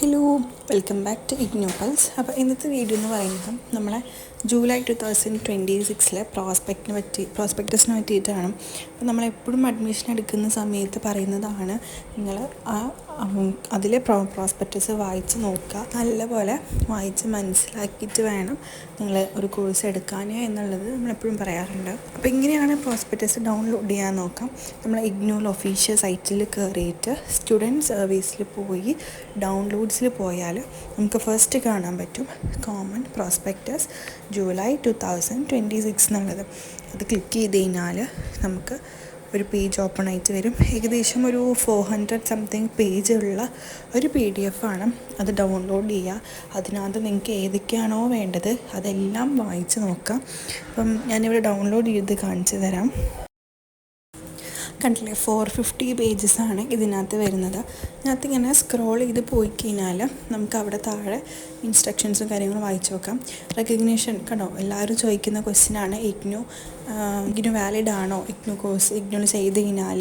Hello, welcome back to IGNOU pulse. അപ്പോൾ ഇന്നത്തെ video എന്ന് പറയുന്നത് നമ്മളെ ജൂലൈ 2026 പ്രോസ്പെക്ടസിനെ പറ്റിയിട്ടാണ്. അപ്പോൾ നമ്മളെപ്പോഴും അഡ്മിഷൻ എടുക്കുന്ന സമയത്ത് പറയുന്നതാണ് നിങ്ങൾ അതിലെ പ്രോസ്പെക്ടസ് വായിച്ച് നോക്കുക, നല്ലപോലെ വായിച്ച് മനസ്സിലാക്കിയിട്ട് വേണം നിങ്ങൾ ഒരു കോഴ്സ് എടുക്കാൻ എന്നുള്ളത് നമ്മളെപ്പോഴും പറയാറുണ്ട്. അപ്പോൾ ഇങ്ങനെയാണ് പ്രോസ്പെക്ടസ് ഡൗൺലോഡ് ചെയ്യാൻ നോക്കാം. നമ്മൾ ഇഗ്നോയിൽ ഒഫീഷ്യൽ സൈറ്റിൽ കയറിയിട്ട് സ്റ്റുഡൻറ്റ് സർവീസിൽ പോയി ഡൗൺലോഡ്സിൽ പോയാൽ നമുക്ക് ഫസ്റ്റ് കാണാൻ പറ്റും കോമൺ പ്രോസ്പെക്ടസ് ജൂലൈ 2026 എന്നുള്ളത്. അത് ക്ലിക്ക് ചെയ്ത് കഴിഞ്ഞാൽ നമുക്ക് ഒരു പേജ് ഓപ്പൺ ആയിട്ട് വരും. ഏകദേശം ഒരു 400 സംതിങ് പേജുള്ള ഒരു PDF ആണ്. അത് ഡൗൺലോഡ് ചെയ്യുക. അതിനകത്ത് നിങ്ങൾക്ക് ഏതൊക്കെയാണോ വേണ്ടത് അതെല്ലാം വായിച്ച് നോക്കാം. അപ്പം ഞാനിവിടെ ഡൗൺലോഡ് ചെയ്ത് കാണിച്ചു തരാം. കണ്ടില്ലേ, 450 പേജസാണ് ഇതിനകത്ത് വരുന്നത്. ഇതിനകത്ത് ഇങ്ങനെ സ്ക്രോൾ ചെയ്ത് പോയി കഴിഞ്ഞാൽ നമുക്ക് അവിടെ താഴെ ഇൻസ്ട്രക്ഷൻസും കാര്യങ്ങളും വായിച്ച് നോക്കാം. റെക്കഗ്നീഷൻ കണ്ടോ, എല്ലാവരും ചോദിക്കുന്ന ക്വസ്റ്റ്യനാണ് ഇഗ്നു വാലിഡ് ആണോ, ഇഗ്നു കോഴ്സ് ഇഗ്നു ചെയ്ത് കഴിഞ്ഞാൽ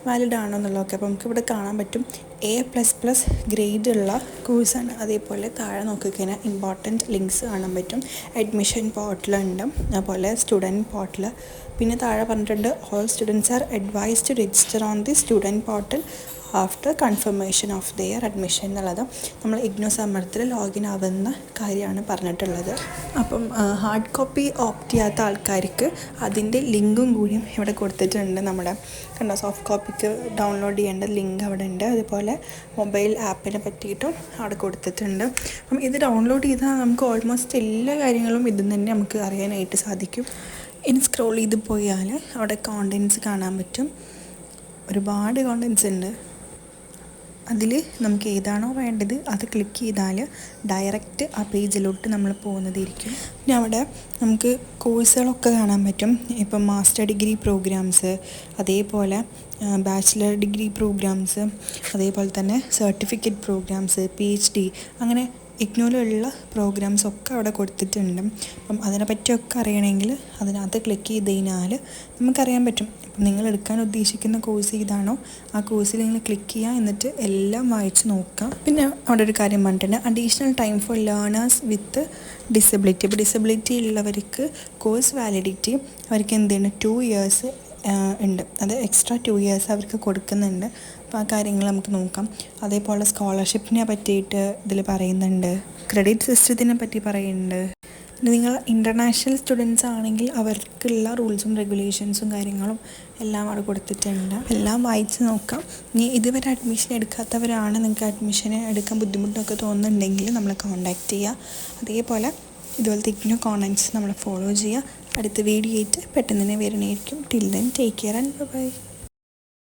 വാലിഡ് ആണോ എന്നുള്ളതൊക്കെ. അപ്പോൾ നമുക്കിവിടെ കാണാൻ പറ്റും A++ ഗ്രേഡുള്ള കോഴ്സാണ്. അതേപോലെ താഴെ നോക്കിക്കഴിഞ്ഞാൽ ഇമ്പോർട്ടൻറ്റ് ലിങ്ക്സ് കാണാൻ പറ്റും. അഡ്മിഷൻ പോർട്ടലുണ്ട്, അതുപോലെ സ്റ്റുഡൻറ്റ് പോർട്ടൽ. പിന്നെ താഴെ പറഞ്ഞിട്ടുണ്ട് all students are advise to register on the student portal after confirmation of their admission എന്നുള്ളത് നമ്മൾ ഇഗ്നോ സമ്മർത്തിൽ ലോഗിൻ ആവുന്ന കാര്യമാണ് പറഞ്ഞിട്ടുള്ളത്. അപ്പം ഹാർഡ് കോപ്പി ഓപ്റ്റ് ചെയ്യാത്ത ആൾക്കാർക്ക് അതിൻ്റെ ലിങ്കും കൂടിയും ഇവിടെ കൊടുത്തിട്ടുണ്ട്. നമ്മുടെ കണ്ടോ, സോഫ്റ്റ് കോപ്പിക്ക് ഡൗൺലോഡ് ചെയ്യേണ്ട ലിങ്ക് അവിടെ ഉണ്ട്. അതുപോലെ മൊബൈൽ ആപ്പിനെ പറ്റിയിട്ടും അവിടെ കൊടുത്തിട്ടുണ്ട്. അപ്പം ഇത് ഡൗൺലോഡ് ചെയ്താൽ നമുക്ക് ഓൾമോസ്റ്റ് എല്ലാ കാര്യങ്ങളും ഇതിൽ തന്നെ നമുക്ക് അറിയാനായിട്ട് സാധിക്കും. ഇനി സ്ക്രോൾ ചെയ്ത് പോയാൽ അവിടെ കോണ്ടൻറ്റ്സ് കാണാൻ പറ്റും. ഒരുപാട് കോണ്ടൻറ്റ്സ് ഉണ്ട്. അതിൽ നമുക്ക് ഏതാണോ വേണ്ടത് അത് ക്ലിക്ക് ചെയ്താൽ ഡയറക്റ്റ് ആ പേജിലോട്ട് നമ്മൾ പോകുന്നതായിരിക്കും. പിന്നെ അവിടെ നമുക്ക് കോഴ്സുകളൊക്കെ കാണാൻ പറ്റും. ഇപ്പം മാസ്റ്റർ ഡിഗ്രി പ്രോഗ്രാംസ്, അതേപോലെ ബാച്ചിലർ ഡിഗ്രി പ്രോഗ്രാംസ്, അതേപോലെ തന്നെ സർട്ടിഫിക്കറ്റ് പ്രോഗ്രാംസ്, PhD, അങ്ങനെ ഇഗ്നോയിലുള്ള പ്രോഗ്രാംസൊക്കെ അവിടെ കൊടുത്തിട്ടുണ്ട്. അപ്പം അതിനെ പറ്റിയൊക്കെ അറിയണമെങ്കിൽ അതിനകത്ത് ക്ലിക്ക് ചെയ്ത് കഴിഞ്ഞാൽ നമുക്കറിയാൻ പറ്റും. അപ്പം നിങ്ങൾ എടുക്കാൻ ഉദ്ദേശിക്കുന്ന കോഴ്സ് ഏതാണോ ആ കോഴ്സിൽ നിങ്ങൾ ക്ലിക്ക് ചെയ്യുക, എന്നിട്ട് എല്ലാം വായിച്ച് നോക്കാം. പിന്നെ അവിടെ ഒരു കാര്യം പറഞ്ഞിട്ടുണ്ട്, additional time for learners with disability. ഇപ്പോൾ ഡിസബിലിറ്റി ഉള്ളവർക്ക് കോഴ്സ് വാലിഡിറ്റി അവർക്ക് എന്താണ് 2 years ഉണ്ട്. അത് എക്സ്ട്രാ 2 years അവർക്ക് കൊടുക്കുന്നുണ്ട്. അപ്പോൾ ആ കാര്യങ്ങൾ നമുക്ക് നോക്കാം. അതേപോലെ സ്കോളർഷിപ്പിനെ പറ്റിയിട്ട് ഇതിൽ പറയുന്നുണ്ട്, ക്രെഡിറ്റ് സിസ്റ്റത്തിനെ പറ്റി പറയുന്നുണ്ട്. നിങ്ങൾ ഇൻ്റർനാഷണൽ സ്റ്റുഡൻസ് ആണെങ്കിൽ അവർക്കുള്ള റൂൾസും റെഗുലേഷൻസും കാര്യങ്ങളും എല്ലാം അവിടെ കൊടുത്തിട്ടുണ്ട്. എല്ലാം വായിച്ച് നോക്കാം. ഇനി ഇതുവരെ അഡ്മിഷൻ എടുക്കാത്തവരാണ്, നിങ്ങൾക്ക് അഡ്മിഷന് എടുക്കാൻ ബുദ്ധിമുട്ടൊക്കെ തോന്നുന്നുണ്ടെങ്കിൽ നമ്മളെ കോൺടാക്റ്റ് ചെയ്യുക. അതേപോലെ ഇതുപോലത്തെ ഇഗ്നോ കോണ്ടൻറ്റ്സ് നമ്മൾ ഫോളോ ചെയ്യുക. അടുത്ത വീഡിയോ ആയിട്ട് പെട്ടെന്ന് തന്നെ വരണമായിരിക്കും. Till then take care and by.